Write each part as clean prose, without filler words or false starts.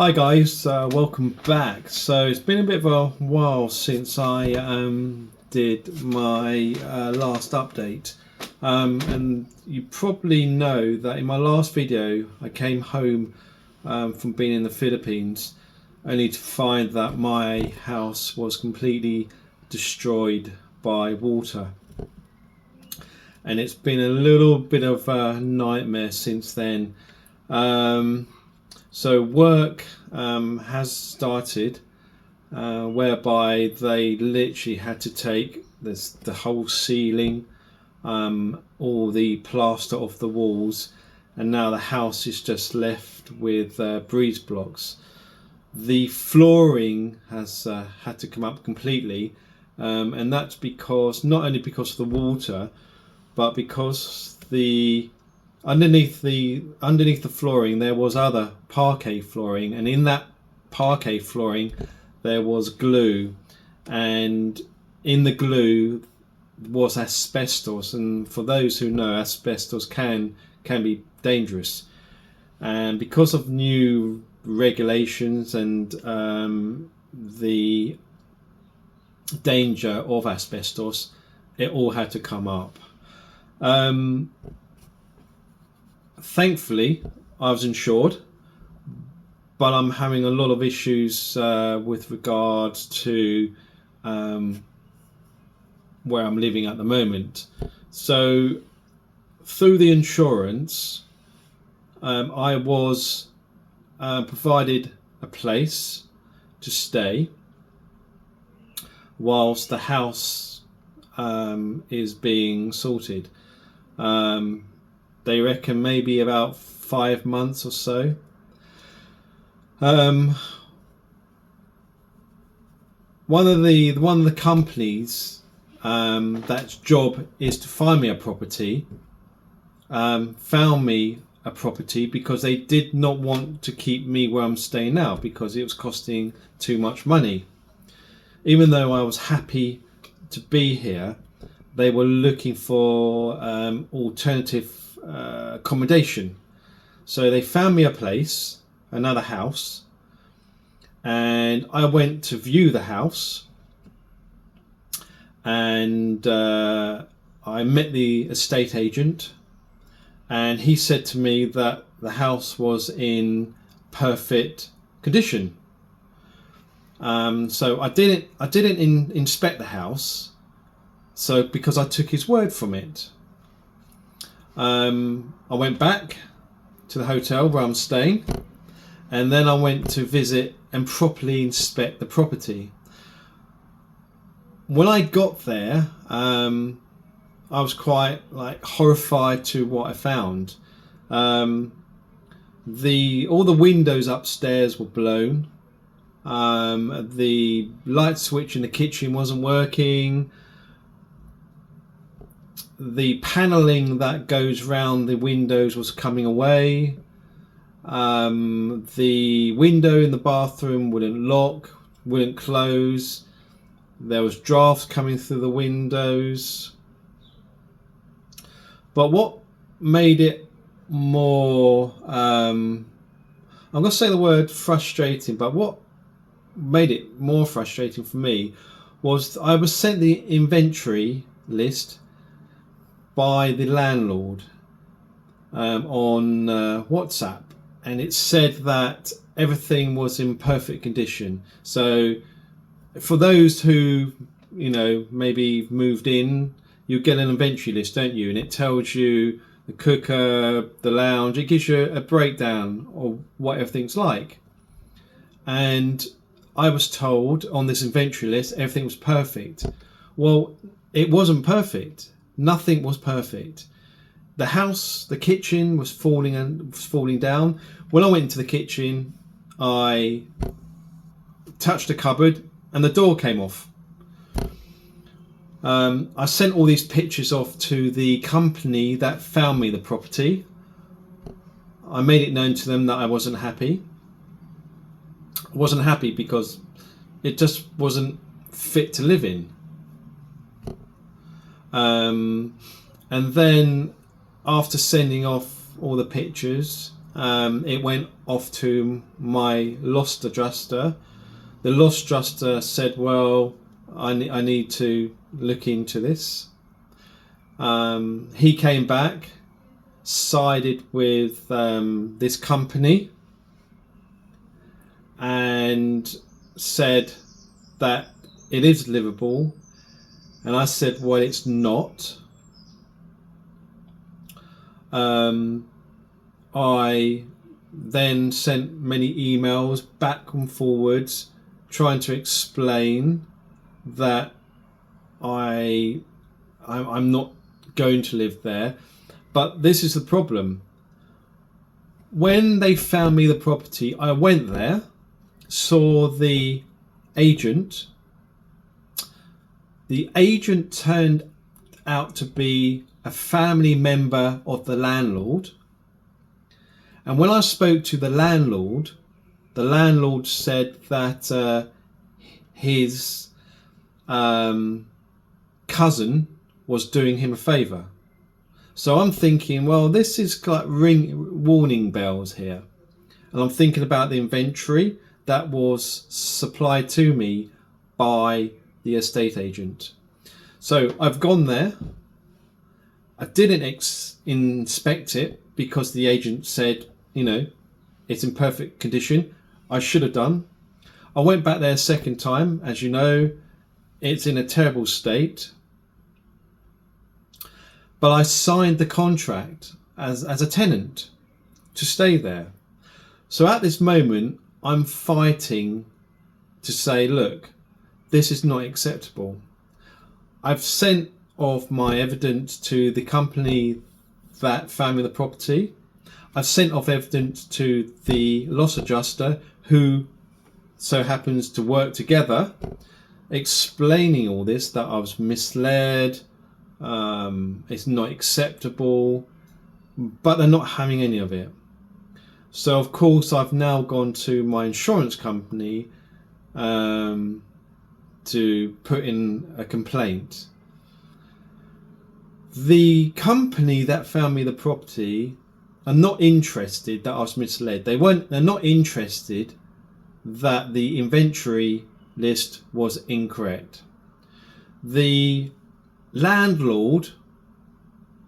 Hi guys, welcome back. So it's been a bit of a while since I did my last update, and you probably know that in my last video I came home from being in the Philippines only to find that my house was completely destroyed by water, and it's been a little bit of a nightmare since then. So work has started, whereby they literally had to take the whole ceiling, all the plaster off the walls, and now the house is just left with breeze blocks. The flooring has had to come up completely, and that's because not only because of the water, but because underneath the flooring there was other parquet flooring, and in that parquet flooring there was glue, and in the glue was asbestos, and for those who know, asbestos can be dangerous, and because of new regulations and the danger of asbestos, it all had to come up. Thankfully, I was insured, but I'm having a lot of issues with regards to where I'm living at the moment. So, through the insurance, I was provided a place to stay whilst the house is being sorted. They reckon maybe about 5 months or so. One of the companies that's job is to find me a property, found me a property because they did not want to keep me where I'm staying now because it was costing too much money. Even though I was happy to be here, they were looking for alternative accommodation. So they found me a place, another house, and I went to view the house, and I met the estate agent, and he said to me that the house was in perfect condition. So I didn't inspect the house, so because I took his word from it. I went back to the hotel where I'm staying, and then I went to visit and properly inspect the property. When I got there, I was quite horrified to what I found. All the windows upstairs were blown. The light switch in the kitchen wasn't working. The paneling that goes round the windows was coming away. The window in the bathroom wouldn't lock, wouldn't close. There was drafts coming through the windows. But what made it more, I'm going to say the word frustrating, but what made it more frustrating for me was I was sent the inventory list by the landlord on WhatsApp, and it said that everything was in perfect condition. So for those who maybe moved in, you get an inventory list, don't you, and it tells you the cooker, the lounge, it gives you a breakdown of what everything's like. And I was told on this inventory list everything was perfect. Well, it wasn't perfect. Nothing was perfect. The house, the kitchen was falling down. When I went into the kitchen, I touched a cupboard and the door came off. I sent all these pictures off to the company that found me the property. I made it known to them that I wasn't happy. I wasn't happy because it just wasn't fit to live in. And then after sending off all the pictures, it went off to my loss adjuster. The loss adjuster said, well, I need to look into this. He came back, sided with this company, and said that it is livable. And I said, well, it's not. I then sent many emails back and forwards trying to explain that I'm not going to live there. But this is the problem. When they found me the property, I went there, saw the agent. The agent turned out to be a family member of the landlord. And when I spoke to the landlord said that his cousin was doing him a favour. So I'm thinking, well, this is like warning bells here. And I'm thinking about the inventory that was supplied to me by the estate agent. So I've gone there. I didn't inspect it because the agent said, it's in perfect condition. I should have done. I went back there a second time. As you know, it's in a terrible state. But I signed the contract as a tenant to stay there. So at this moment, I'm fighting to say, look, this is not acceptable. I've sent off my evidence to the company that found me the property. I've sent off evidence to the loss adjuster, who so happens to work together, explaining all this, that I was misled, it's not acceptable, but they're not having any of it. So of course I've now gone to my insurance company to put in a complaint. The company that found me the property are not interested that I was misled. They're not interested that the inventory list was incorrect. The landlord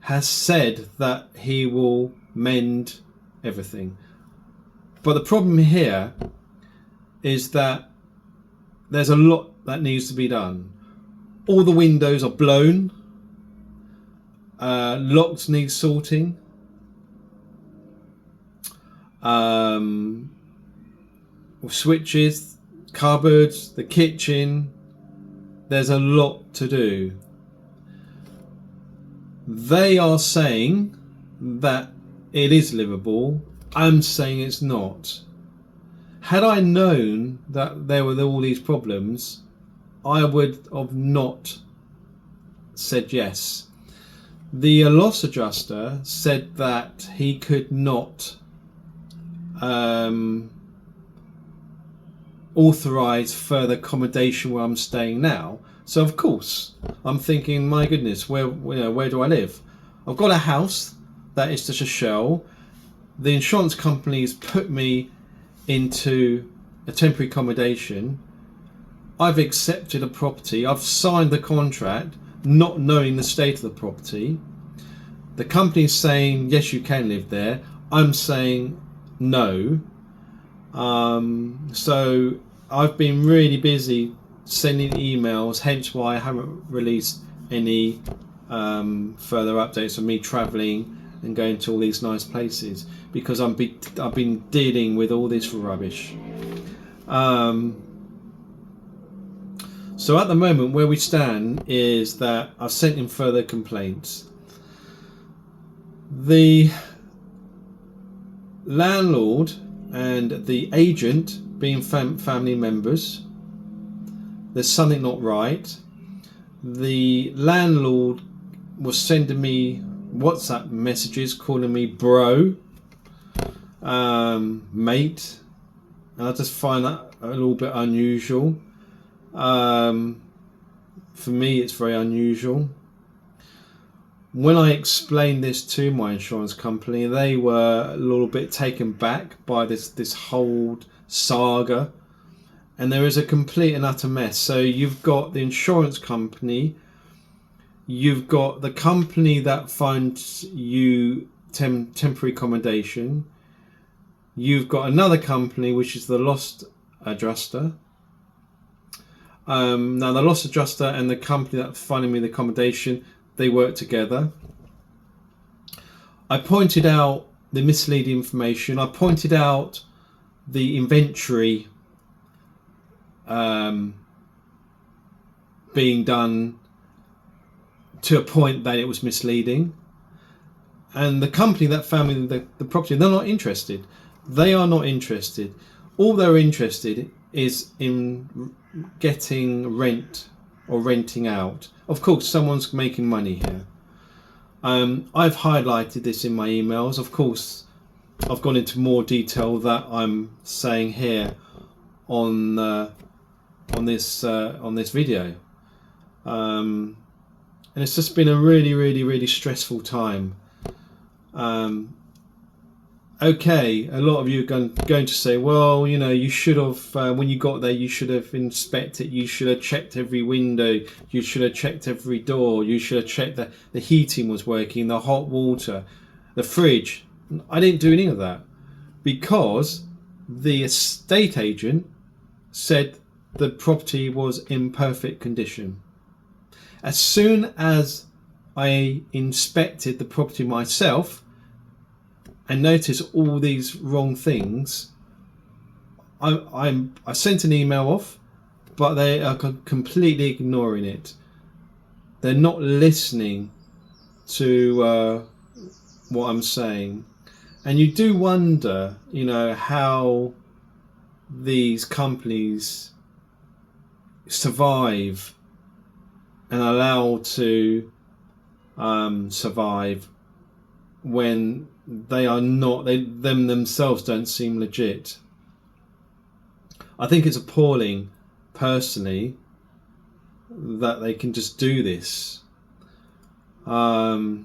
has said that he will mend everything. But the problem here is that there's a lot that needs to be done. All the windows are blown. Locks need sorting. Switches, cupboards, the kitchen. There's a lot to do. They are saying that it is livable. I'm saying it's not. Had I known that there were all these problems, I would have not said yes. The loss adjuster said that he could not authorise further accommodation where I'm staying now. So of course I'm thinking, my goodness, where do I live? I've got a house that is just a shell. The insurance company's put me into a temporary accommodation. I've accepted a property. I've signed the contract not knowing the state of the property. The company's saying yes, you can live there. I'm saying no. So I've been really busy sending emails, hence why I haven't released any further updates of me travelling and going to all these nice places, because I've been dealing with all this rubbish. So at the moment where we stand is that I've sent in further complaints. The landlord and the agent being family members, there's something not right. The landlord was sending me WhatsApp messages calling me bro, mate, and I just find that a little bit unusual. For me it's very unusual. When I explained this to my insurance company, they were a little bit taken back by this whole saga. And there is a complete and utter mess. So you've got the insurance company, you've got the company that funds you temporary accommodation, you've got another company which is the loss adjuster. Now the loss adjuster and the company that funded me the accommodation, they work together. I pointed out the misleading information. I pointed out the inventory being done to a point that it was misleading. And the company that found me the property, they're not interested. They are not interested. All they're interested is in getting rent or renting out. Of course, someone's making money here. I've highlighted this in my emails. Of course, I've gone into more detail that I'm saying here on this video, and it's just been a really stressful time. Okay, a lot of you are going to say, well, you know, you should have, when you got there, you should have inspected, you should have checked every window, you should have checked every door, you should have checked that the heating was working, the hot water, the fridge. I didn't do any of that because the estate agent said the property was in perfect condition. As soon as I inspected the property myself and noticed all these wrong things, I sent an email off, but they are completely ignoring it. They're not listening to what I'm saying. And you do wonder, you know, how these companies survive and are allowed to survive when they are not, them themselves don't seem legit. I think it's appalling, personally, that they can just do this. So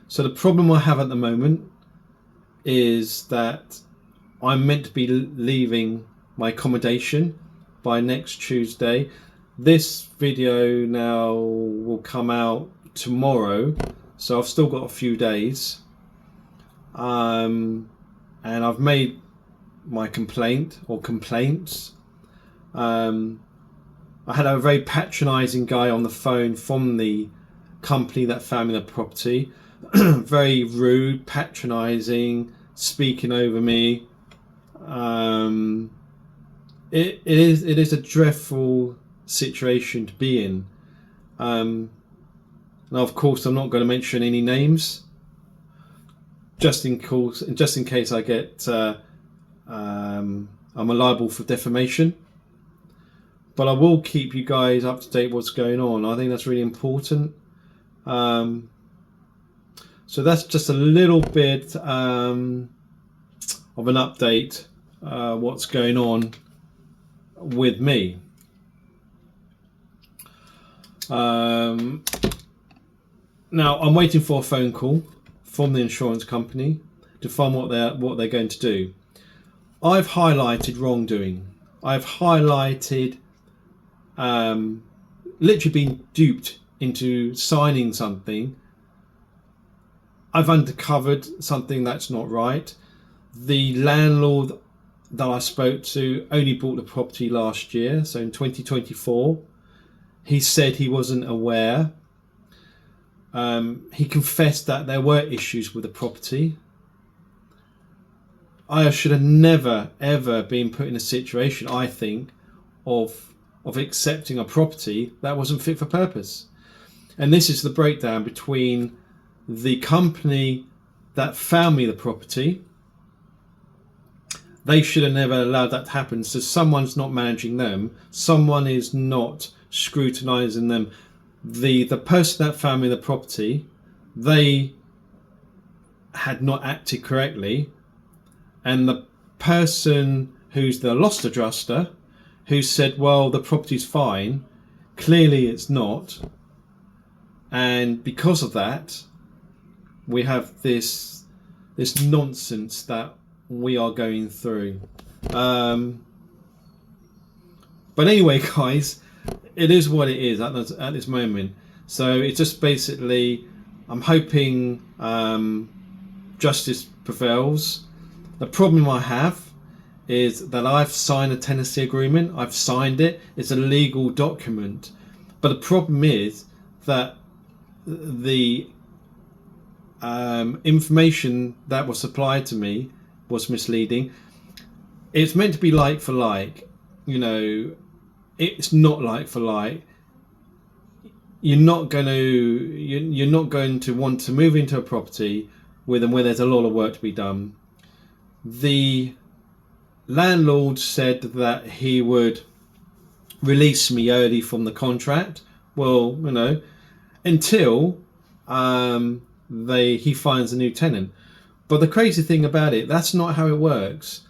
the problem I have at the moment is that I'm meant to be leaving my accommodation by next Tuesday. This video now will come out tomorrow, so I've still got a few days. And I've made my complaint or complaints. I had a very patronising guy on the phone from the company that found me the property. Very rude, patronising, speaking over me. It is a dreadful situation to be in. Now, of course, I'm not going to mention any names, just in case I get I'm liable for defamation. But I will keep you guys up to date what's going on. I think that's really important. So that's just a little bit of an update what's going on with me. Now I'm waiting for a phone call from the insurance company to find what they're going to do. I've highlighted wrongdoing. I've highlighted literally being duped into signing something. I've uncovered something that's not right. The landlord that I spoke to only bought the property last year, so in 2024. He said he wasn't aware. He confessed that there were issues with the property. I should have never ever been put in a situation, I think, of accepting a property that wasn't fit for purpose. And this is the breakdown between the company that found me the property. They should have never allowed that to happen. So someone's not managing them. Someone is not scrutinising them. The person that found me the property, they had not acted correctly. And the person who's the loss adjuster, who said, well, the property's fine, clearly it's not. And because of that, we have this nonsense that we are going through. But anyway, guys, it is what it is at this moment. So it's just basically, I'm hoping justice prevails. The problem I have is that I've signed a tenancy agreement. I've signed it. It's a legal document. But the problem is that the information that was supplied to me was misleading. It's meant to be like for like. You know, it's not like for like. You're not going to want to move into a property with them where there's a lot of work to be done. The landlord said that he would release me early from the contract. Well, you know, until he finds a new tenant. But the crazy thing about it, that's not how it works.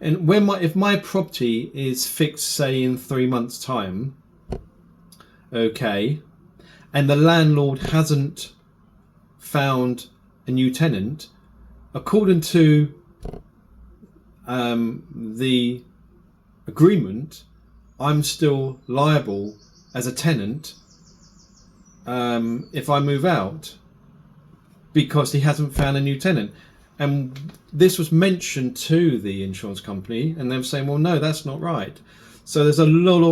And if my property is fixed, say in 3 months' time, okay, and the landlord hasn't found a new tenant, according to the agreement, I'm still liable as a tenant if I move out, because he hasn't found a new tenant. And this was mentioned to the insurance company, and they're saying, well, no, that's not right. So there's a lot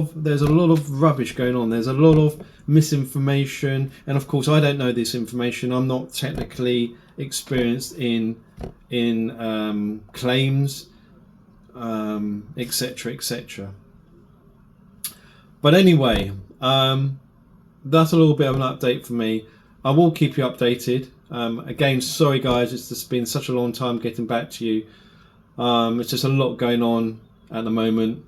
of rubbish going on. There's a lot of misinformation, and of course I don't know this information. I'm not technically experienced in claims, etc., etc. But anyway, that's a little bit of an update for me. I will keep you updated. Again, sorry guys, it's just been such a long time getting back to you. It's just a lot going on at the moment.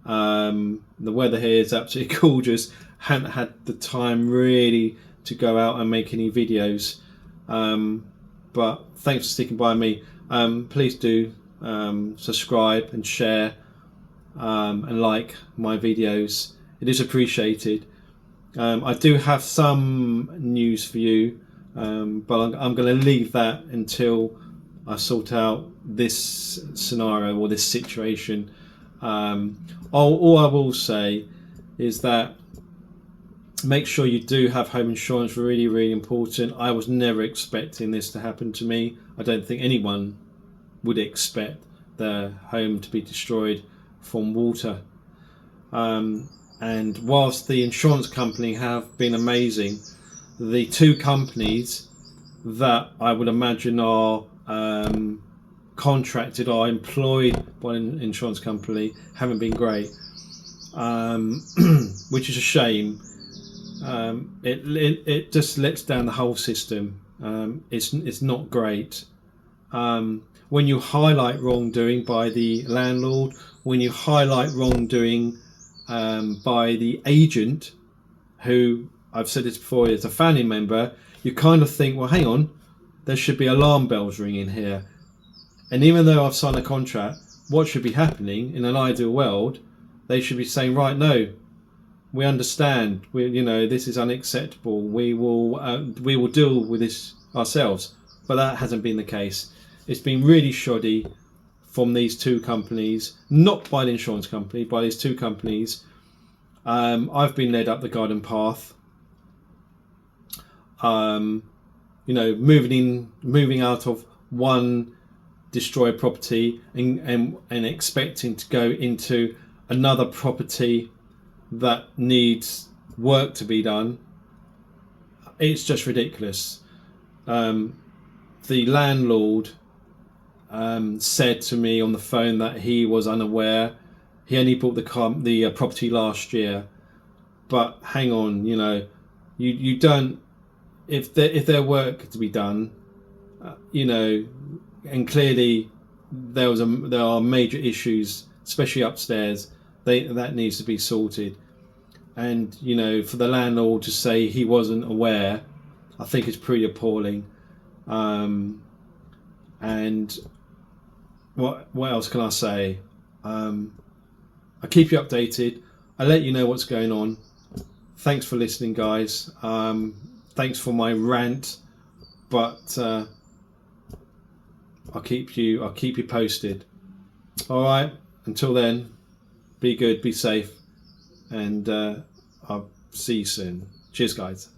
The weather here is absolutely gorgeous. Haven't had the time really to go out and make any videos. But thanks for sticking by me. Please do subscribe and share and like my videos. It is appreciated. I do have some news for you, but I'm going to leave that until I sort out this scenario or this situation. All I will say is that make sure you do have home insurance. Really, really important. I was never expecting this to happen to me. I don't think anyone would expect their home to be destroyed from water. And whilst the insurance company have been amazing, the two companies that I would imagine are contracted or employed by an insurance company haven't been great, which is a shame. It just lets down the whole system. It's not great. When you highlight wrongdoing by the landlord, when you highlight wrongdoing by the agent, who, I've said this before, is a family member, you kind of think, well, hang on, there should be alarm bells ringing here. And even though I've signed a contract, what should be happening in an ideal world? They should be saying, right, no, we understand. This is unacceptable. We will deal with this ourselves. But that hasn't been the case. It's been really shoddy from these two companies, not by the insurance company, by these two companies. I've been led up the garden path. Moving out of one destroyed property and expecting to go into another property that needs work to be done. It's just ridiculous. The landlord said to me on the phone that he was unaware. He only bought the property last year. But hang on, you don't. If there work to be done, and clearly there are major issues, especially upstairs. That needs to be sorted. And for the landlord to say he wasn't aware, I think it's pretty appalling. And what else can I say? I keep you updated. I let you know what's going on. Thanks for listening, guys. Thanks for my rant, but I'll keep you posted. All right. Until then, be good, be safe, and I'll see you soon. Cheers, guys.